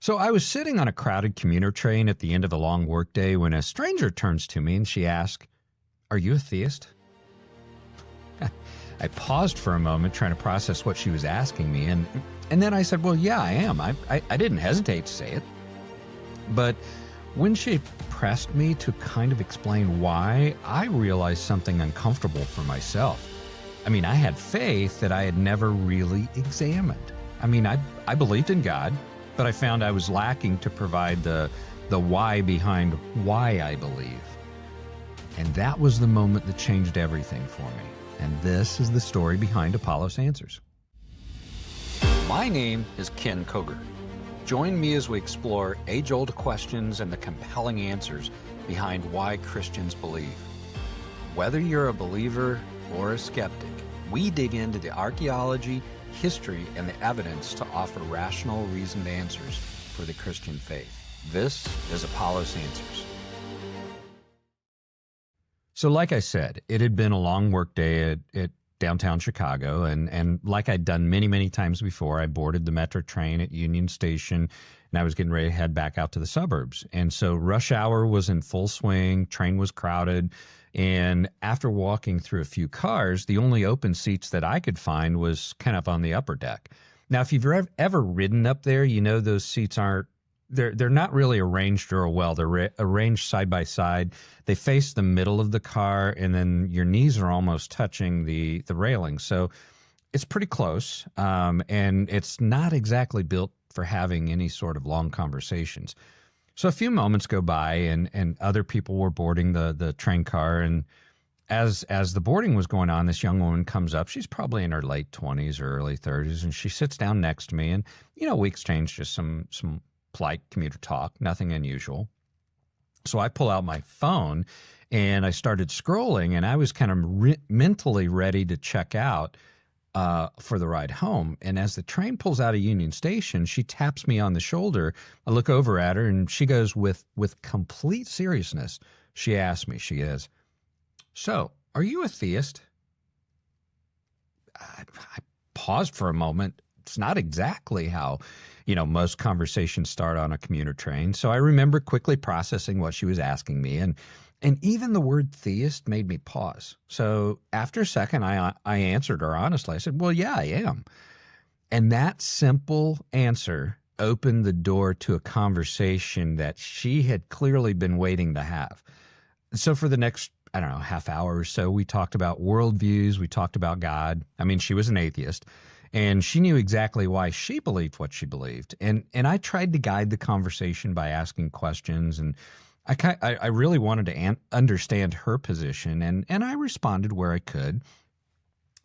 So I was sitting on a crowded commuter train at the end of the long workday when a stranger turns to me and she asks, "Are you a theist?" I paused for a moment trying to process what she was asking me, and then I said, "Well, yeah, I am." I didn't hesitate to say it. But when she pressed me to kind of explain why, I realized something uncomfortable for myself. I mean, I had faith that I had never really examined. I mean, I believed in God, but I found I was lacking to provide the why behind why I believe. And that was the moment that changed everything for me. And this is the story behind Apollos Answers. My name is Ken Koger. Join me as we explore age-old questions and the compelling answers behind why Christians believe. Whether you're a believer or a skeptic, we dig into the archaeology, history, and the evidence to offer rational, reasoned answers for the Christian faith. This is Apollos Answers. So like I said, it had been a long work day at downtown Chicago, and like I'd done many, many times before, I boarded the metro train at Union Station, and I was getting ready to head back out to the suburbs. And so rush hour was in full swing, train was crowded, and after walking through a few cars, the only open seats that I could find was kind of on the upper deck. Now, if you've ever ridden up there, you know those seats aren't, they're not really arranged real well. They're arranged side by side. They face the middle of the car, and then your knees are almost touching the railing. So it's pretty close, and it's not exactly built for having any sort of long conversations. So a few moments go by, and other people were boarding the train car, and as the boarding was going on, this young woman comes up. She's probably in her late 20s or early 30s, and she sits down next to me, and we exchange just some polite commuter talk, nothing unusual. So I pull out my phone and I started scrolling, and I was kind of mentally ready to check out for the ride home. And as the train pulls out of Union Station, she taps me on the shoulder. I look over at her, and she goes with complete seriousness. She asks me, she goes, "So, are you a theist?" I paused for a moment. It's not exactly how most conversations start on a commuter train. So I remember quickly processing what she was asking me, and even the word theist made me pause. So after a second, I answered her honestly. I said, "Well, yeah, I am." And that simple answer opened the door to a conversation that she had clearly been waiting to have. So for the next, half hour or so, we talked about worldviews. We talked about God. I mean, she was an atheist, and she knew exactly why she believed what she believed. And I tried to guide the conversation by asking questions, and I really wanted to understand her position, and I responded where I could.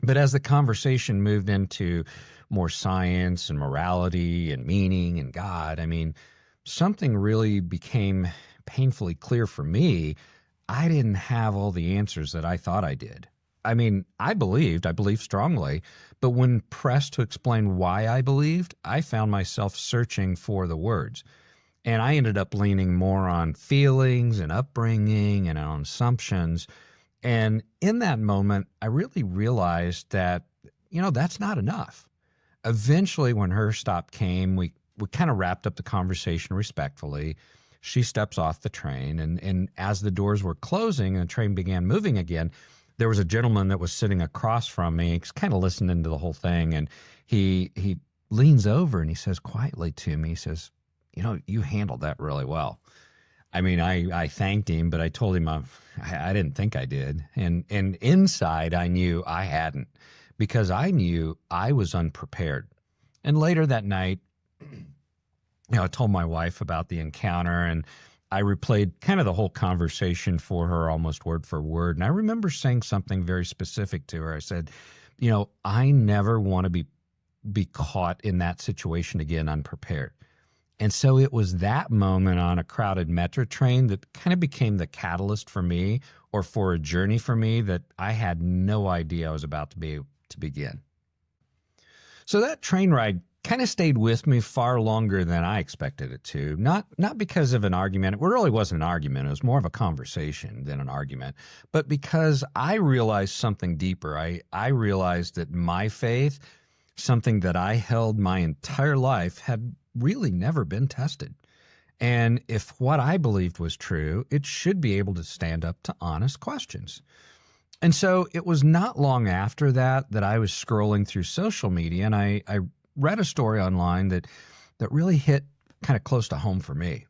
But as the conversation moved into more science and morality and meaning and God, I mean, something really became painfully clear for me. I didn't have all the answers that I thought I did. I mean, I believed strongly, but when pressed to explain why I believed, I found myself searching for the words. And I ended up leaning more on feelings and upbringing and on assumptions. And in that moment, I really realized that, that's not enough. Eventually, when her stop came, we kind of wrapped up the conversation respectfully. She steps off the train, and as the doors were closing and the train began moving again, there was a gentleman that was sitting across from me. He's kind of listening to the whole thing, and he leans over and he says quietly to me, he says, "You handled that really well." I mean, I thanked him, but I told him I didn't think I did. And inside I knew I hadn't, because I knew I was unprepared. And later that night, I told my wife about the encounter, and I replayed kind of the whole conversation for her almost word for word. And I remember saying something very specific to her. I said, I never want to be caught in that situation again unprepared. And so it was that moment on a crowded metro train that kind of became the catalyst for me, or for a journey for me that I had no idea I was about to begin. So that train ride kind of stayed with me far longer than I expected it to. Not because of an argument. It really wasn't an argument. It was more of a conversation than an argument. But because I realized something deeper. I realized that my faith, something that I held my entire life, had really never been tested. And if what I believed was true, it should be able to stand up to honest questions. And so it was not long after that I was scrolling through social media, and I read a story online that really hit kind of close to home for me.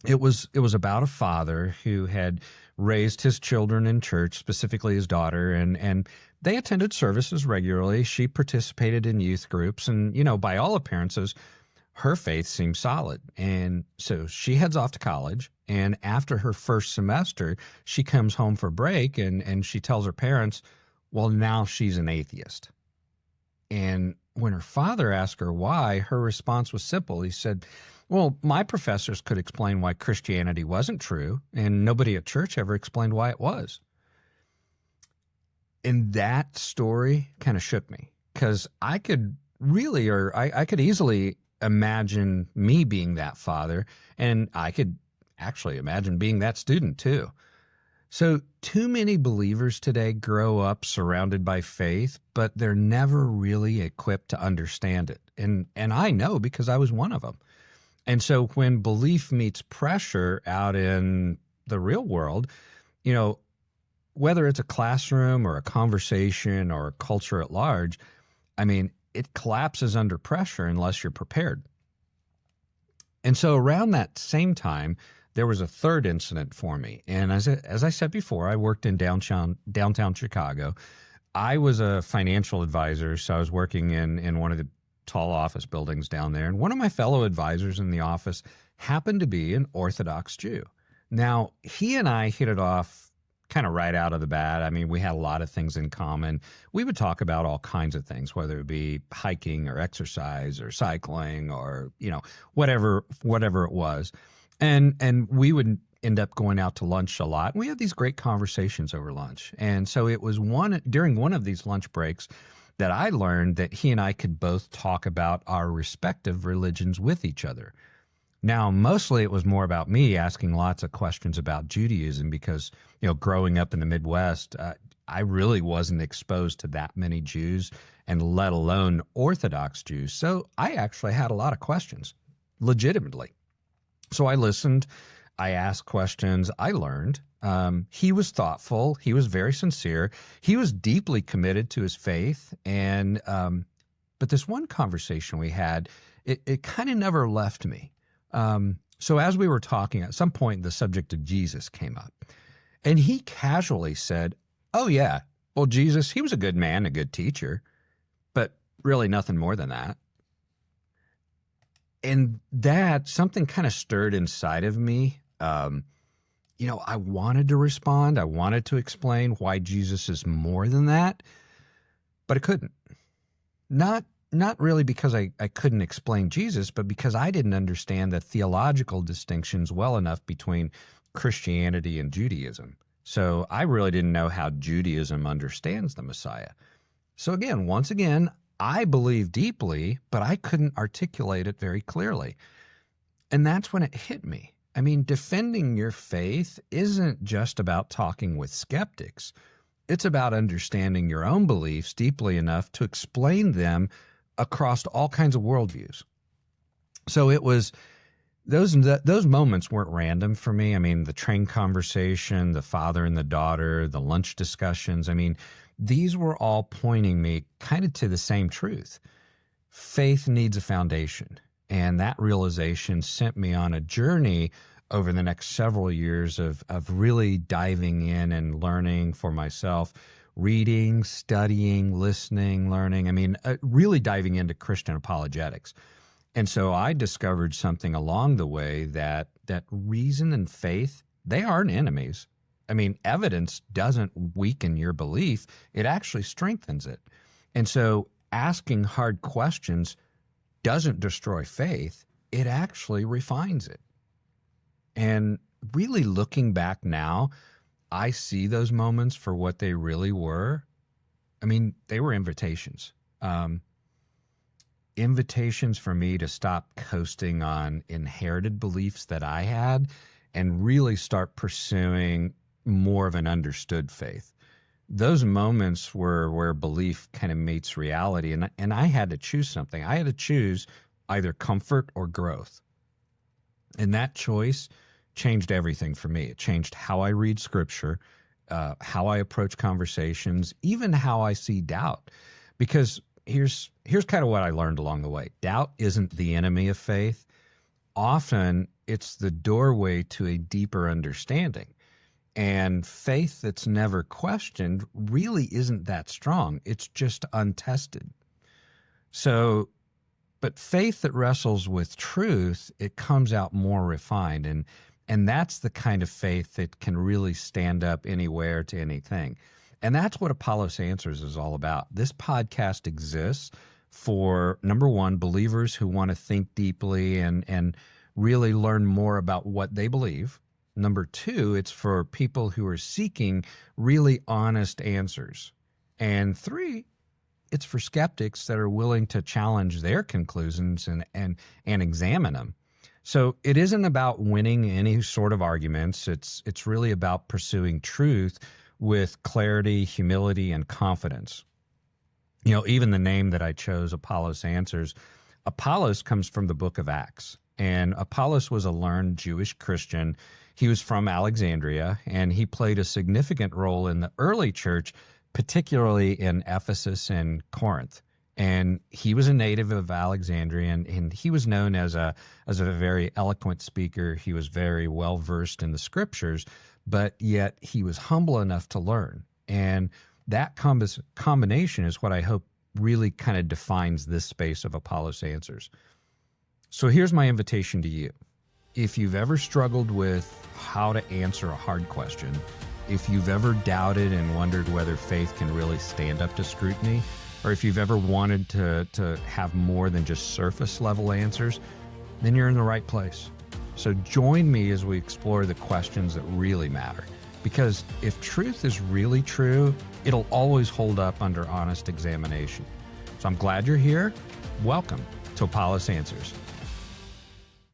It was about a father who had raised his children in church, specifically his daughter, and they attended services regularly. She participated in youth groups, and by all appearances, her faith seemed solid. And so she heads off to college, and after her first semester, she comes home for break, and she tells her parents, well, now she's an atheist. And when her father asked her why, her response was simple. He said, well, my professors could explain why Christianity wasn't true, and nobody at church ever explained why it was. And that story kind of shook me, because I could easily imagine me being that father, and I could actually imagine being that student too. So too many believers today grow up surrounded by faith, but they're never really equipped to understand it. And I know, because I was one of them. And so when belief meets pressure out in the real world, whether it's a classroom or a conversation or a culture at large, it collapses under pressure unless you're prepared. And so around that same time, there was a third incident for me. And as I said before, I worked in downtown Chicago. I was a financial advisor, so I was working in one of the tall office buildings down there. And one of my fellow advisors in the office happened to be an Orthodox Jew. Now, he and I hit it off kind of right out of the bat. We had a lot of things in common. We would talk about all kinds of things, whether it be hiking or exercise or cycling or, whatever it was. And we would end up going out to lunch a lot. We had these great conversations over lunch. And so it was during one of these lunch breaks that I learned that he and I could both talk about our respective religions with each other. Now, mostly it was more about me asking lots of questions about Judaism because, growing up in the Midwest, I really wasn't exposed to that many Jews, and let alone Orthodox Jews. So I actually had a lot of questions, legitimately. So I listened, I asked questions, I learned. He was thoughtful. He was very sincere. He was deeply committed to his faith. And but this one conversation we had, it kind of never left me. So as we were talking, at some point, the subject of Jesus came up. And he casually said, oh, yeah, well, Jesus, he was a good man, a good teacher, but really nothing more than that. And that, something kind of stirred inside of me. I wanted to respond. I wanted to explain why Jesus is more than that, but I couldn't. Not really because I couldn't explain Jesus, but because I didn't understand the theological distinctions well enough between Christianity and Judaism. So I really didn't know how Judaism understands the Messiah. So once again, I believe deeply, but I couldn't articulate it very clearly. And that's when it hit me. Defending your faith isn't just about talking with skeptics. It's about understanding your own beliefs deeply enough to explain them across all kinds of worldviews. So it was, those moments weren't random for me. The train conversation, the father and the daughter, the lunch discussions, these were all pointing me kind of to the same truth. Faith needs a foundation. And that realization sent me on a journey over the next several years of really diving in and learning for myself, reading, studying, listening, learning. Really diving into Christian apologetics. And so I discovered something along the way that reason and faith, they aren't enemies. Evidence doesn't weaken your belief. It actually strengthens it. And so asking hard questions doesn't destroy faith. It actually refines it. And really looking back now, I see those moments for what they really were. They were invitations. Invitations for me to stop coasting on inherited beliefs that I had and really start pursuing more of an understood faith. Those moments where belief kind of meets reality, and I had to choose something. I had to choose either comfort or growth. And that choice changed everything for me. It changed how I read scripture, how I approach conversations, even how I see doubt. Because here's kind of what I learned along the way. Doubt isn't the enemy of faith. Often it's the doorway to a deeper understanding. And faith that's never questioned really isn't that strong. It's just untested. But faith that wrestles with truth, it comes out more refined. And that's the kind of faith that can really stand up anywhere to anything. And that's what Apollos Answers is all about. This podcast exists for, number one, believers who want to think deeply and really learn more about what they believe. Number two, it's for people who are seeking really honest answers. And three, it's for skeptics that are willing to challenge their conclusions and examine them. So it isn't about winning any sort of arguments. It's really about pursuing truth with clarity, humility, and confidence. You know, even the name that I chose, Apollos Answers, Apollos comes from the book of Acts. And Apollos was a learned Jewish Christian. He was from Alexandria, and he played a significant role in the early church, particularly in Ephesus and Corinth. And he was a native of Alexandria, and he was known as a very eloquent speaker. He was very well versed in the scriptures, but yet he was humble enough to learn. And that combination is what I hope really kind of defines this space of Apollos Answers. So here's my invitation to you. If you've ever struggled with how to answer a hard question, if you've ever doubted and wondered whether faith can really stand up to scrutiny, or if you've ever wanted to have more than just surface level answers, then you're in the right place. So join me as we explore the questions that really matter. Because if truth is really true, it'll always hold up under honest examination. So I'm glad you're here. Welcome to Apollos Answers.